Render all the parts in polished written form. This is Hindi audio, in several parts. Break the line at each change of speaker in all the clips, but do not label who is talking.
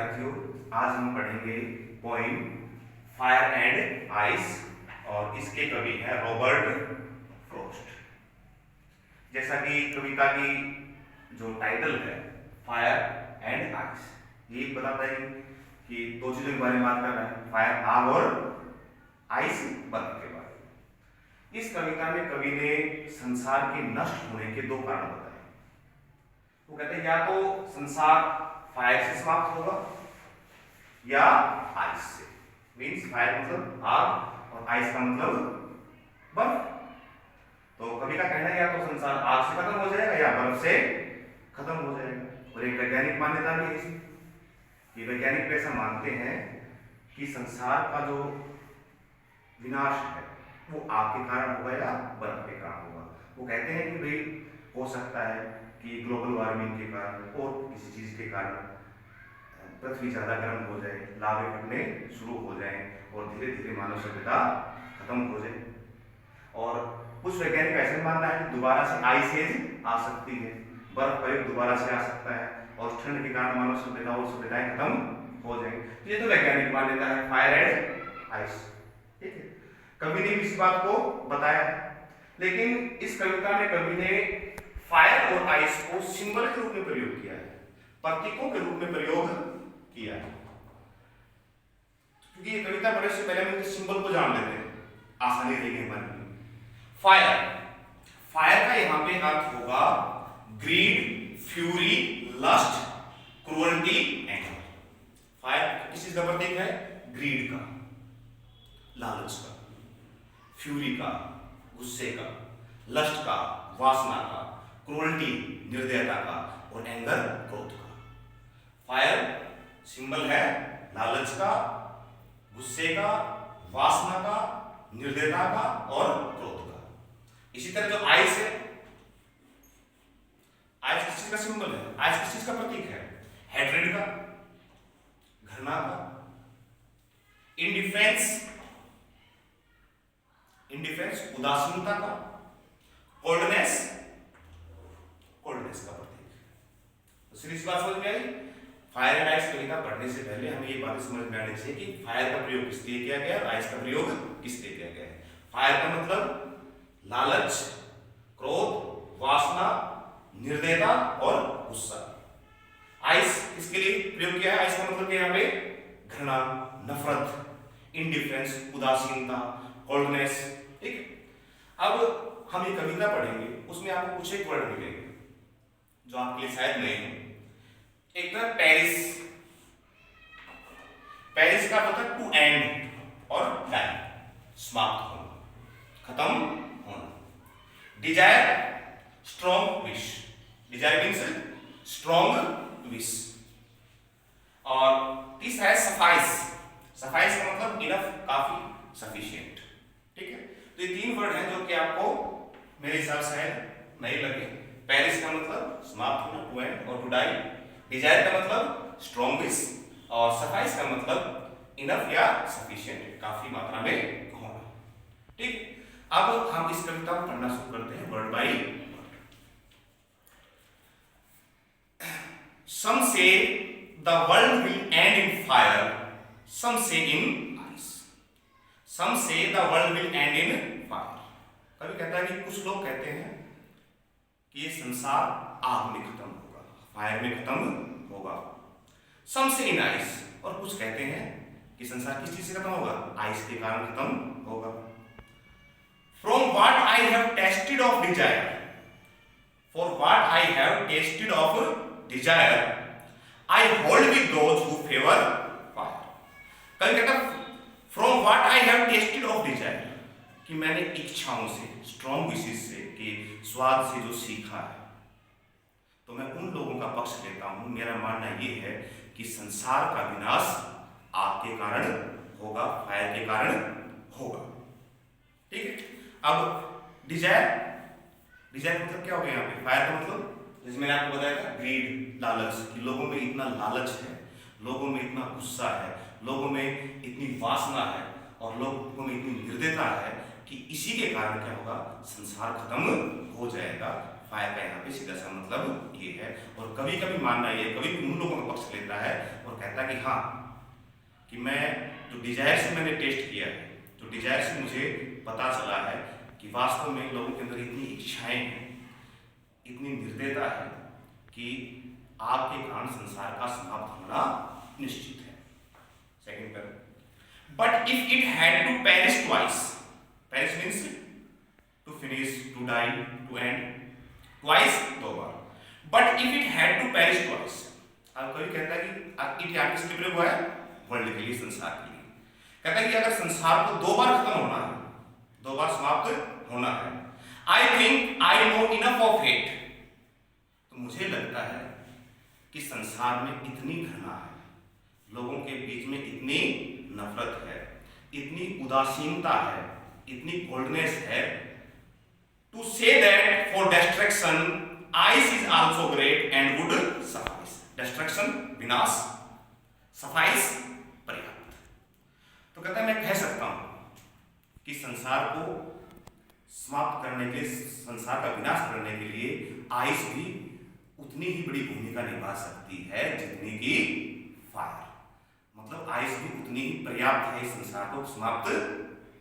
विद्यार्थियों, आज हम पढ़ेंगे पोइम फायर एंड आइस और इसके कवि हैं रॉबर्ट फ्रॉस्ट। जैसा कि कविता की जो टाइटल है फायर एंड आइस, ये बताता है कि दो चीजों के बारे में बात कर रहा है, फायर आग और आइस बर्फ के बारे में। इस कविता में कवि ने संसार के नष्ट होने के दो कारण बताए। वो कहते हैं या तो संसार फायर से समाप्त होगा या आइस से। मीन्स फायर मतलब आग और आइस का मतलब बर्फ। तो कवि का कहना है या तो संसार आग से खत्म हो जाएगा या बर्फ से खत्म हो जाएगा। और एक वैज्ञानिक मान्यता भी है इसमें। ये वैज्ञानिक ऐसा मानते हैं कि संसार का जो विनाश है वो आग के कारण होगा या बर्फ के कारण होगा। वो कहते हैं कि भाई हो सकता है कि ग्लोबल वार्मिंग के कारण और किसी चीज के कारण पृथ्वी ज्यादा गर्म हो जाए, लावे फटने शुरू हो जाए और धीरे धीरे मानव सभ्यता खत्म हो जाए। और कुछ वैज्ञानिक ऐसे मानना है कि दोबारा से आइस एज आ सकती है, बर्फ का युग दोबारा से आ सकता है और ठंड के कारण मानव सभ्यता और सभ्यताएं खत्म हो जाएंगी। ये तो वैज्ञानिक मान्यता है फायर एंड आइस। ठीक है, कवि ने भी इस बात को बताया है। लेकिन इस कविता में कवि ने फायर और आइस को सिंबल के रूप में प्रयोग किया है, प्रतीकों के रूप में प्रयोग किया है। क्योंकि ये कविता पढ़ने से पहले हम इसके सिंबल को जान लेते हैं, आसानी रहेगी मन में। फायर, फायर का यहां पे अर्थ होगा greed, fury, lust, cruelty, anger. Fire किस चीज का प्रतीक है? ग्रीड का, लालच का, फ्यूरी का, गुस्से का, लस्ट का, वासना का, क्रूअल्टी, निर्दयता का और एंगर, क्रोध का। फायर सिंबल है लालच का, गुस्से का, वासना का, निर्दयता का और क्रोध का। इसी तरह जो आइस है, आइस किस चीज का सिंबल है? आइस किस चीज का प्रतीक है? हेट्रेड का, घृणा का, इंडिफरेंस, उदासीनता का, कोल्डनेस, कोल्डनेस का प्रतीक। तो सीधी बात समझ में आई। फायर एंड आइस कविता पढ़ने से पहले हमें ये बातें समझ में आनी चाहिए कि फायर का प्रयोग किस लिए किया गया है और आइस का प्रयोग किस लिए किया गया है। फायर का मतलब लालच, क्रोध, वासना, निर्दयता और गुस्सा। आइस किसके लिए प्रयोग किया है? आइस का मतलब यहाँ पे घृणा, नफरत, इंडिफरेंस, उदासीनता, कोल्डनेस। ठीक है, अब हम ये कविता पढ़ेंगे, उसमें आपको कुछ एक वर्ड मिलेंगे जो आपके लिए शायद नहीं हो। एक था पेरिस। पेरिस का मतलब टू एंड और डाई, समाप्त होना, खत्म होना। Desire, strong wish. Desire means strong wish. और तीसरा है सफाइस। सफाइस का मतलब इनफ, काफी, सफिशिएंट। ठीक है, तो ये तीन वर्ड हैं जो कि आपको मेरे हिसाब से नहीं लगे। पेरिस का मतलब समाप्त होना, टू एंड और टू डाई। डिजायर का मतलब स्ट्रॉन्ग विश और सफाइस का मतलब इनफ या सफिशिएंट, काफी मात्रा में होना। ठीक, अब हम इस कविता को पढ़ना शुरू करते हैं word by word. Some say the world will end in fire, some say in ice. Some say the world will end in fire. कभी कहता है कि कुछ लोग कहते हैं कि ये संसार आग में खत्म होगा, फायर में खत्म होगा। सम से इन आइस, और कुछ कहते हैं कि संसार किस चीज से खत्म होगा? आइस के कारण खत्म होगा। From what I have tested of desire, for what I have tested of desire, I hold with those who favour fire. कभी कहता from what I have tested of desire, कि मैंने इच्छाओं से, स्ट्रॉन्ग विशेष से, कि स्वाद से जो सीखा है, तो मैं उन लोगों का पक्ष लेता हूं। मेरा मानना यह है कि संसार का विनाश आग के कारण होगा, फायर के कारण होगा। ठीक है, अब डिजायर, डिजायर मतलब क्या हो गया यहाँ पे? फायर का मतलब जैसे मैंने आपको बताया था ग्रीड, लालच, कि लोगों में इतना लालच है, लोगों में इतना गुस्सा है, लोगों में इतनी वासना है और लोगों में इतनी निर्दयता है कि इसी के कारण क्या होगा? संसार खत्म हो जाएगा। फायर का यहाँ पे सीधा सा मतलब ये है। और कभी कभी मानना ये, कभी उन लोगों का पक्ष लेता है और कहता कहता कि हाँ, कि मैं जो डिजायर से मैंने टेस्ट किया है, जो डिजायर से मुझे पता चला है कि वास्तव में लोगों के अंदर इतनी इच्छाएं हैं, इतनी निर्दयता है कि आग के कारण संसार का समाप्त होना निश्चित है। सेकंड पर, but if it had to perish twice, perish means to finish, to die, to end, twice दो बार, but if it had to perish twice, अब कोई कहता है कि इट यहाँ किसके लिए हुआ है? वर्ल्ड के लिए, संसार के लिए। कहता है कि अगर संसार को दो बार खत्म होना है, दो बार समाप्त होना है, I think I know enough of it, तो मुझे लगता है कि संसार में इतनी घृणा है, लोगों के बीच में इतनी नफरत है, इतनी उदासीनता है, इतनी कोल्डनेस है, to say that for destruction ice is also great and would suffice. Destruction विनाश, सफाइस पर्याप्त। तो कहता है मैं कह सकता हूं कि संसार को समाप्त करने के, संसार का विनाश करने के लिए आइस भी उतनी ही बड़ी भूमिका निभा सकती है जितनी कि फायर, मतलब आइस भी उतनी ही पर्याप्त है संसार को समाप्त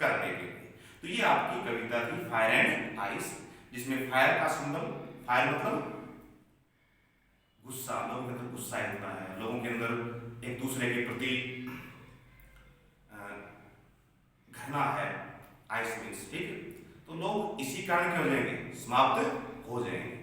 करने के लिए। तो ये आपकी कविता थी फायर एंड आइस, जिसमें फायर का सिंबल, फायर मतलब गुस्सा, लोगों के अंदर गुस्सा इतना है, लोगों के अंदर एक दूसरे के प्रति घृणा है, आइस मीन्स, ठीक। तो लोग इसी कारण क्या हो जाएंगे? समाप्त हो जाएंगे।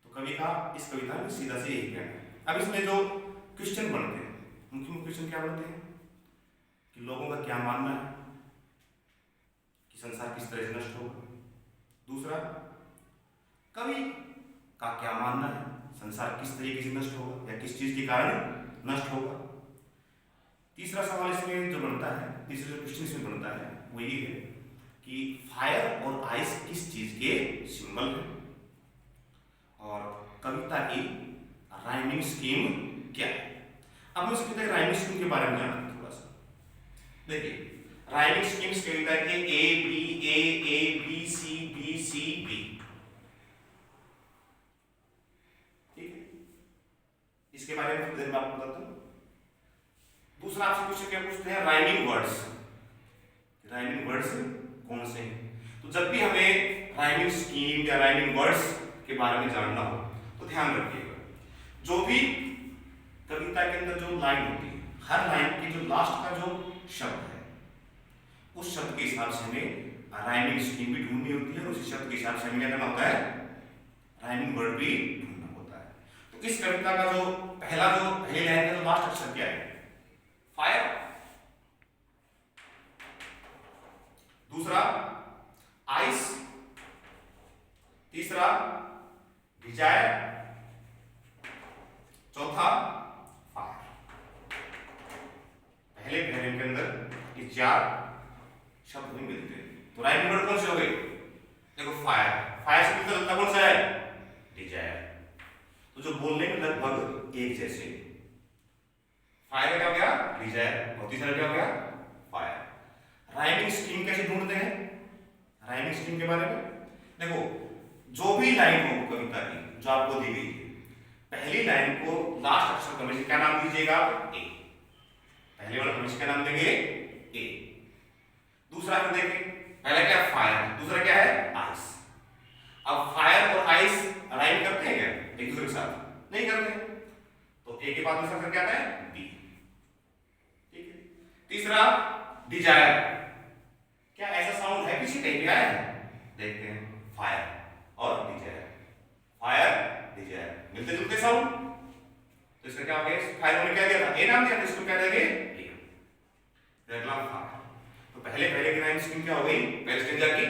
तो कवि का इस कविता में सीधा से यही कहना है। अब इसमें जो क्वेश्चन बनते हैं, मुख्य मुख्य क्वेश्चन क्या बनते हैं कि लोगों का क्या मानना है कि संसार किस तरह से नष्ट होगा। दूसरा, कवि का क्या मानना है संसार किस तरीके से नष्ट होगा या किस चीज के कारण नष्ट होगा। तीसरा सवाल इसमें जो बनता है, तीसरा जो क्वेश्चन इसमें बनता है वो ये है कि फायर और आइस किस चीज के सिंबल है और कविता की राइमिंग स्कीम क्या है। अब हम इसके राइमिंग स्कीम के बारे में जानते हैं थोड़ा सा। देखिए, राइमिंग स्कीम्स कविता के ए बी सी बी, ठीक है, इसके बारे में थोड़ी देर आपको बताता हूं। दूसरा आपसे क्वेश्चन क्या पूछते हैं? राइमिंग वर्ड्स, राइमिंग वर्ड्स कौन से हैं। तो जब भी हमें राइमिंग स्कीम या राइमिंग वर्ड्स के बारे में जानना हो तो ध्यान रखिएगा, जो भी कविता के अंदर जो लाइन होती है, हर लाइन की जो लास्ट का जो शब्द है, उस शब्द के हिसाब से हमें राइमिंग स्कीम भी ढूंढनी होती है और उसी शब्द के हिसाब से हमें क्या करना होता है? राइमिंग वर्ड भी ढूंढना होता है। तो इस कविता का जो पहली लाइन का जो लास्ट अक्षर क्या है? फायर। दूसरा आइस, तीसरा डिजायर, चौथा फायर। पहले पैरे के अंदर ये चार शब्द नहीं मिलते हैं। तो राइमिंग वर्ड कौन से हो गए? देखो, फायर, फायर से मिलता जुलता कौन सा है? डिजायर। तो जो बोलने में लगभग एक जैसे, फायर का क्या हो गया? डिजायर, और तीसरा क्या हो गया? फायर। राइमिंग स्कीम कैसे ढूंढते हैं? राइमिंग स्कीम के बारे में देखो, जो भी लाइन हो कविता की जो आपको दी गई है, पहली लाइन को लास्ट अक्षर का क्या नाम दीजिएगा? ए। पहले वाला हमेशा क्या नाम देंगे? ए। दूसरा फिर देखिए, पहला क्या? फायर, दूसरा क्या है? आइस। अब फायर और आइस राइम करते हैं क्या एक दूसरे के साथ? नहीं करते। तो ए के बाद दूसरा अक्षर क्या आता है? बी, ठीक है। तीसरा डिजायर, क्या ऐसा साउंड है किसी कहीं पे आया है? देखते हैं, फायर और डिजायर, फायर डिजायर, मिलते जुलते साउंड। तो इसका क्या हो गया? फायर ने क्या दिया था? ए नाम दिया था, इसको क्या देंगे? ए। अगला फायर। तो पहले की राइम स्कीम क्या हो गई? पहले स्टेज जाकी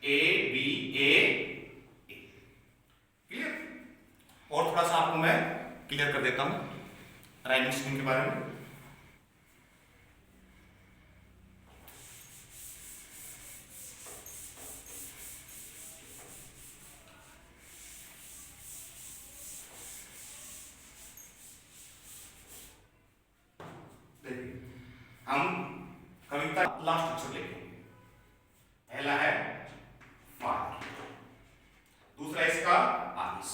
ए बी ए। क्लियर? और थोड़ा सा आपको मैं क्लियर कर देता हूं राइमिंग स्कीम के बारे में। हम कविता लास्ट अक्षर लिखेंगे। पहला है फायर, दूसरा इसका आइस,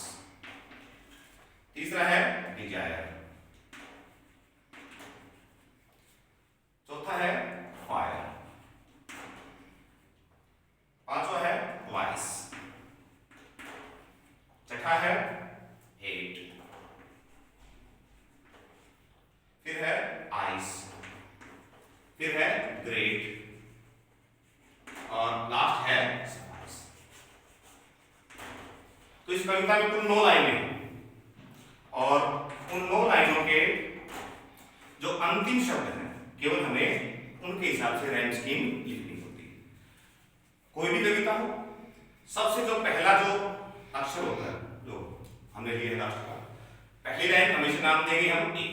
तीसरा है डिजायर, कविता में कुल 9 लाइनें हैं और उन 9 लाइनों के जो अंतिम शब्द हैं केवल हमें उनके हिसाब से राइम स्कीम लिखनी होती है। कोई भी कविता हो, सबसे जो पहला जो अक्षर होता है जो हमने लिया लास्ट का, पहली लाइन हमेशा नाम देंगे हम ए।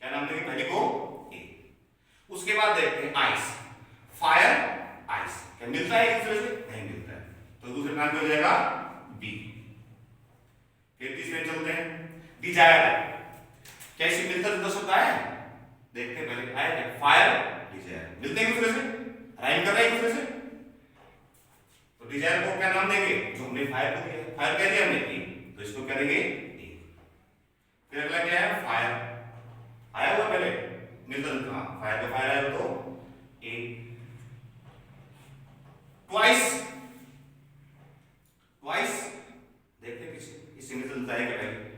क्या नाम देंगे पहले को? ए। उसके बाद देखते हैं आइस, फायर आइस। क्या मिलता है एक दूसरे से? नहीं मिलता है, तो दूसरे नाम हो जाएगा बी। फिर तीसरे चलते हैं डिजायर। क्या इससे मिलता जुलता शब्द है? देखते हैं पहले आया क्या? Fire desire. मिलते हैं एक दूसरे से, राइम कर रहे हैं एक दूसरे से, तो डिजायर को क्या नाम देंगे? जो हमने फायर को दिया, फायर कह दिया हमने ए, तो इसको क्या देंगे? ए। फिर अगला क्या है? फायर आया हुआ पहले, मिलता जुलता, फायर का फायर आया तो ए। ट्वाइस, ट्वाइस देखते हैं पीछे, इससे मिलता जुलता है क्या? पहले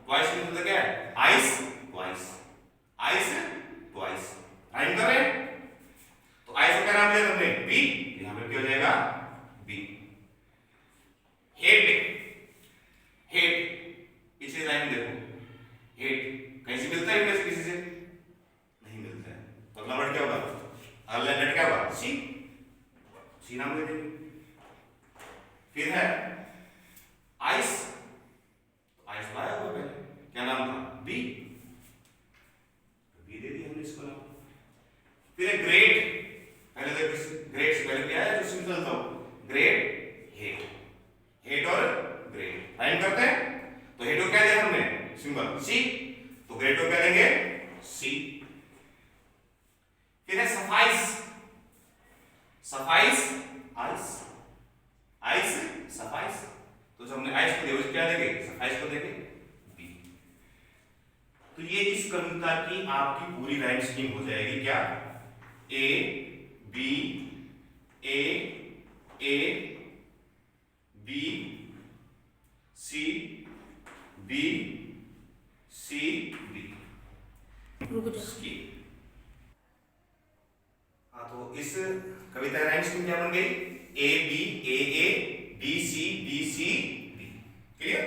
ट्वाइस मिलता क्या है? Ice twice, ice twice. Rhyme कर रहे हैं, तो आइस का क्या नाम दिया हमने? बी। यहां पे क्या हो जाएगा? बी। हेट, हेट पीछे लाइन देखो, हेट कहीं से मिलता है? किसी से नहीं मिलता है, तो अगला वर्ड क्या होगा? अगला लेटर क्या होगा? सी, सी नाम दे देंगे। फिर है आइस, आइस लाया हुआ पहले, क्या नाम था? बी, बी दे दिया हमने इसको नाम। फिर है ग्रेट, पहले देखो ग्रेट से पहले क्या है जो सिंपल था? ग्रेट हेट, हेट और ग्रेट राइम करते हैं, तो हेट को क्या दिया हमने? सिंबल सी, तो ग्रेट को क्या देंगे? सी। फिर है suffice, suffice ice, ice suffice, तो जो हमने आइस को दिया उसको क्या देंगे? सफाइस को देंगे बी। तो ये इस कविता की आपकी पूरी राइम स्कीम हो जाएगी क्या? A B A A B C B C B. हाँ, तो इस कविता की राइम स्कीम क्या बन गई? A B A B C B. Clear?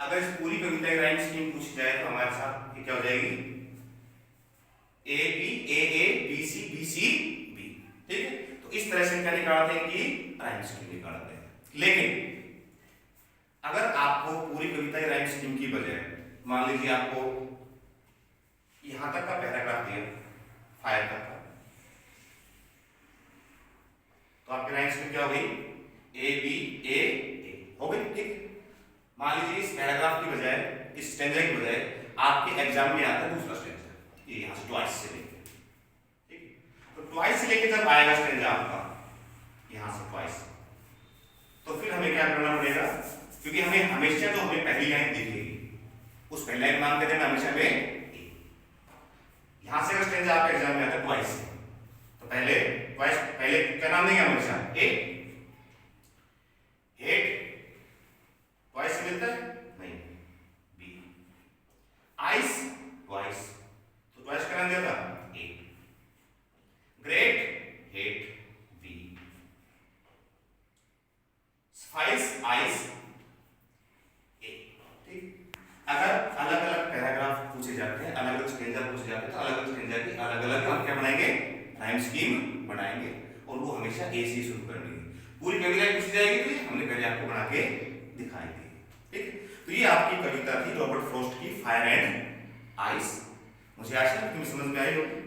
अगर इस पूरी कविता की राइम स्कीम पूछी जाए तो हमारे साथ ये क्या हो जाएगी? A B A B C B. ठीक है, तो इस तरह से क्या निकालते हैं कि राइम स्कीम निकालते हैं। लेकिन अगर आपको पूरी कविता की राइम स्कीम की बजाय मान लीजिए आपको यहां तक का पैराग्राफ दिया, फायर तक का, तो आपकी राइम स्कीम क्या हो गई? ए बी ए हो गई। ठीक, मान लीजिए इस पैराग्राफ की बजाय, इस स्टेंजा की बजाय आपके एग्जाम में आता है दूसरा स्टेंजा, ये यहां से ट्वाइस से लेके, ठीक, तो ट्वाइस से लेके जब आएगा स्टेंजा आपका यहां से ट्वाइस, तो फिर हमें क्या करना पड़ेगा? क्योंकि हमें हमेशा जो हमें पहली लाइन दिखेगी उस पहली लाइन मान के देना हमेशा में यहां से अगर स्टेंजा आपके एग्जाम में आता है ट्वाइस, तो पहले ट्वाइस पहले क्या नाम देंगे हमेशा? ए। हेट ट्वाइस से मिलता है? नहीं, बी। आइस ट्वाइस, तो ट्वाइस का नाम दिया था? A. Great hate B. Spice ice A. ठीक, अगर अलग अलग पैराग्राफ पूछे जाते हैं, अलग अलग स्टेंजा पूछे जाते हैं, तो अलग अलग स्टेंजा की अलग अलग हम क्या बनाएंगे? राइम स्कीम बनाएंगे, और वो हमेशा ए से शुरू करनी है। पूरी कविता पूछी जाएगी तो ये हमने पहले आपको बना के दिखाई दी। ठीक, तो ये आपकी कविता थी रॉबर्ट फ्रॉस्ट की फायर एंड आइस। मुझे आशा है तुम्हें समझ में आई होगी।